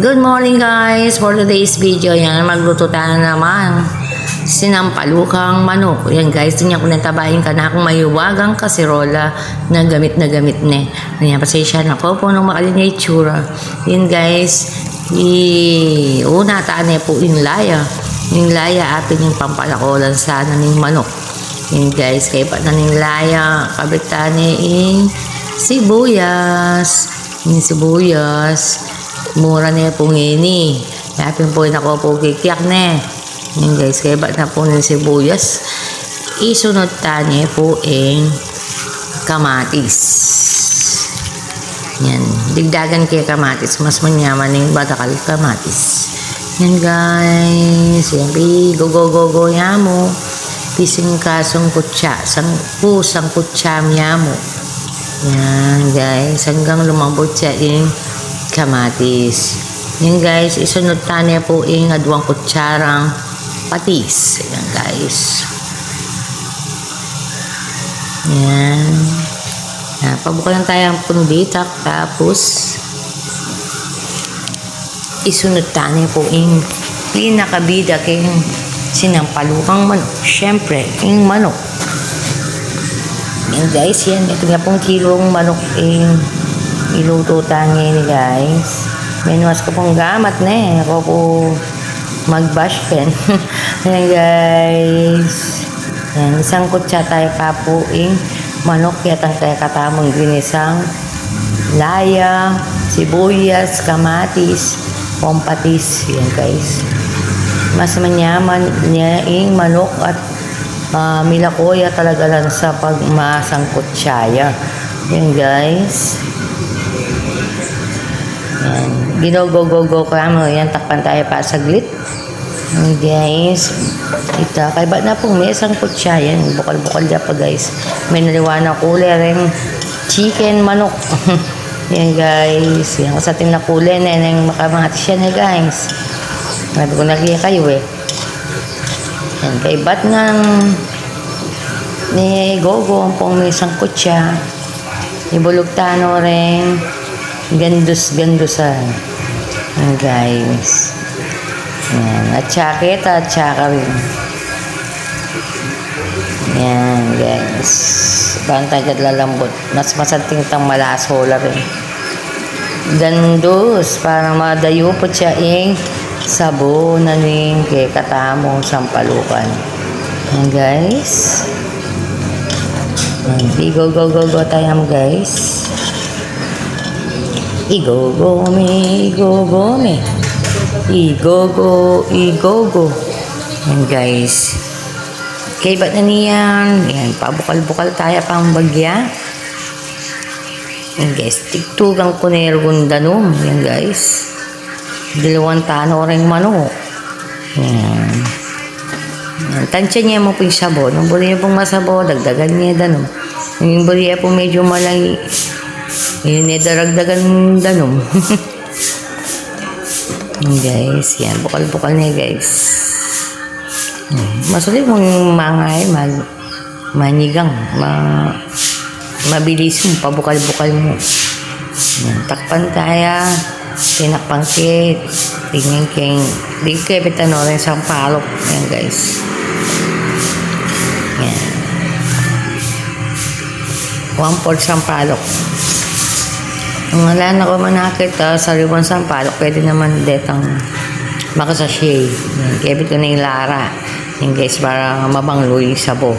Good morning guys! For today's video, yan, magluto tayo naman sinampalukang manok. Yan guys, tingnan ko natabahin ka na akong mayuwagang kaserola na gamit ne. Yan, pasensya na ko po nung makalin niya itsura. Yan guys, una taan po yung laya. Yung laya atin yung pampalakolan sana ng manok. Yan guys, kaya pa na ng laya, kabitan yung sibuyas. Yung sibuyas. Mura na po ngini. Yapin po na ko po kikyak ne. Yan guys, kaya ba na po ng sibuyas. Isunod tanya po ang kamatis. Yan. Digdagan kaya kamatis. Mas manyaman yung batakal kamatis. Yan guys. Yan. Go yamo. Pising kasong kutsa. Sang kutsa yamo. Yan guys. Hanggang lumambot siya yung kamatis. Yan guys, isunod tanya po yung adwang kutsarang patis. Yan guys. Yan. Pabuka lang tayo ang punditak. Tapos isunod tanya po yung pinakabida kayong sinampalukang manok. Siyempre, yung manok. Yan guys, yan. Ito nga pong kilong manok yung iluto tayo ni guys. Menuas ko pong gamat na eh. Ako po mag-bash pen. Ayan guys. Ayan, isang kutsa tayo pa po manok. Yatang kaya katamong ginisang laya, sibuyas, kamatis, pompatis. Ayan guys. Mas manyaman niya yung manok at milakoya talaga lang sa pagmasang kutsaya. Ayan guys. Yan. Gino-go ko mo. Yan, takpan tayo pa saglit. Yan, guys. Ito. Kaya ba na pong may isang kutsa. Yan. Bukal-bukal dyan pa, guys. May naliwanag kulay rin chicken manok. Yan, guys. Yan. Sa ating nakulay na yan. Makamati siya na, guys. Sabi ko nagiya kayo, eh. Yan. Kaya ba't nga ni Gogo ang pong may isang kutsa. Ibulugtano rin. Gandusan. Yan guys. Yan. At tsaka rin. Yan guys. Bantay ka lalambot. Mas masanting tang malasola rin. Gandus. Para madayupot siya sabo na rin kay katamong sampalukan. Yan guys. Yan. Go tayo guys. Igogo. Yan guys. Okay, ba't na niyan? Yan, pabukal-bukal tayo pang bagya. Yan guys, tigtugang kunergon danom. Yan guys. Dalawang tano rin manok. Yan. Yan. Tansya niya mo po yung sabo. Nung buli niya pong masabo, dagdagan niya danom. Yung buli niya po medyo malay. Yun daragdagan danom. Guys, yan. Bukal-bukal niya guys. Masulit mong mga manigang. Mabilis mo. Pabukal-bukal mo. Yan. Takpan tayo. Tinakpangkit. Tingin king. Di kapitan rin sa palok. Yan guys. Yan. 1/4 sampalok. Kung wala na ko manakit sa ribbon sampalok, pwede naman detang makasashay. Kaya ko na yung lara. Yung guys, para mabanglo yung sabo.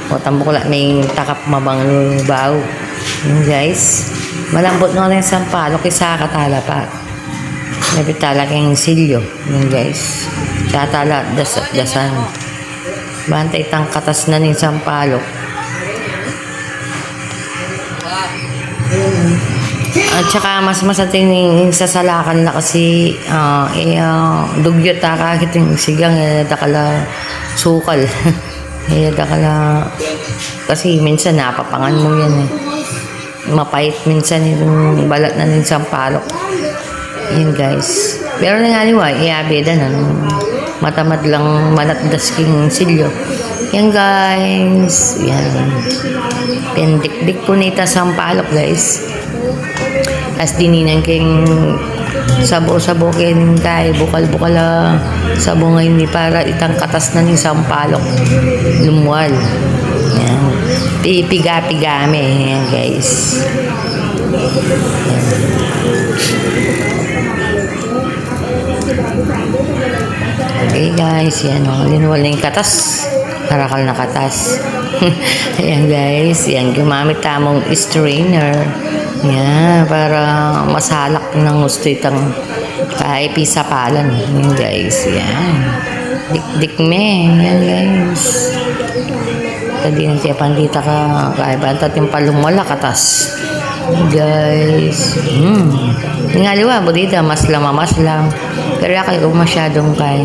O tambukla na yung takap mabanglo yung baho. Yung guys, malambot na rin sampalok, isa katala pa. Napitala kayong silyo. Yung guys, tatala, dasan. Bantay tang katas na ng sampalok. At saka mas masating sasalakan na kasi dugyot kahit yung sigang dakala sukal. Dakala kasi minsan napapangan mo yan eh. Mapait minsan yung balat na ng sampalok. Yan guys. Pero nangaliwa, iabeda na. Matamad lang manatdas king silyo. Yan guys. Yan. Pendikdik po nita sampalok guys. As dininan keng Sabo-sabukin tayo, bukal-bukal sabo ngayon ni para itang katas na ni sampalok. Lumuwal. Yan. Pipiga-pigami. Yan guys. Okay guys, yan o. Linuwal na yung katas. Harakal na katas. Ayan guys, yan. Gumamit tamong strainer. Yan, para masalak ng gusto itang kaipi sa palan. Yan guys, yan. Dik-dik me. Yan guys. Tadi ng siya pandita ka. Kaibantat yung palumala katas. Guys. Ngaliwa, budita, maslam. Pero ako masyadong kay.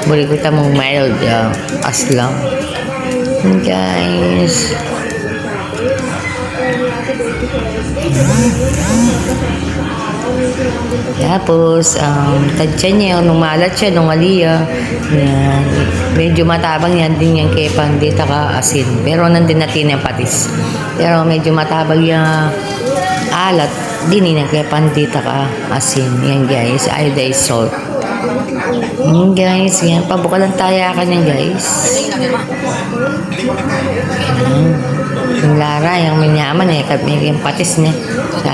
Buli ko tamong mild, aslam. Guys. Tapos, tadya niya, nung malat siya, nung aliya, yan, medyo matabang yan din yung kay pandita ka asin. Pero nandun natin yung patis. Pero medyo matabang yung alat, din yung kay pandita ka asin. Yan guys, iodized salt. Yan guys, yan, pabukalan tayakan yan guys. Yan. Yung Lara, yung minyaman eh, yung patis niya.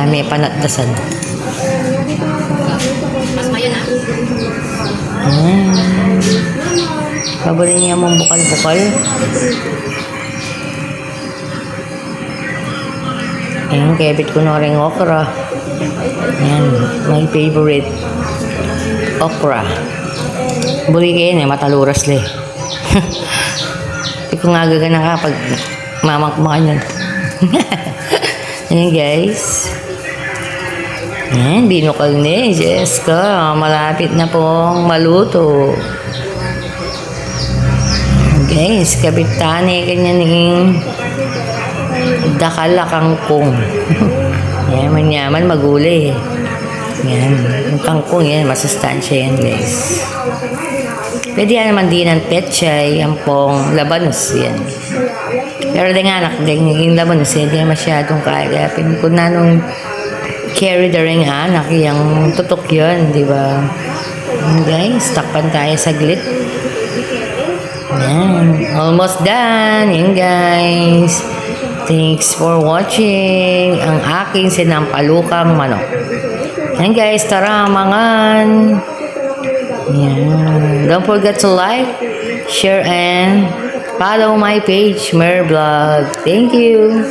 May panatdasan. Paborin niya mong bukal-bukal. Ayan, kebit ko na rin okra. Ayan, my favorite. Okra. Buli kayo eh, mataluras le. Hindi ko nga gagana ka pag mamang-kumakan yun. Ayan guys. Ayan, binukal ni Jessica. Malapit na pong maluto. Guys, kabitani kanya ning dakala kangkong. Ayan, manyaman magulay. Ayan, yung kangkong yan, masustansya yan guys. Pwede yan naman din ng petchay, yan pong labanos yan. Pero di nga anak, yung labanos yan, di masyadong kaya. Kaya pinikod na nung carry the ring anak, yung tutok yun, di ba? Guys, takpan tayo saglit. Yan, almost done. Yan guys. Thanks for watching ang aking sinampalukang manok. Yan guys, tara mangan. Yan. Don't forget to like, share, and follow my page, Mer Vlog. Thank you.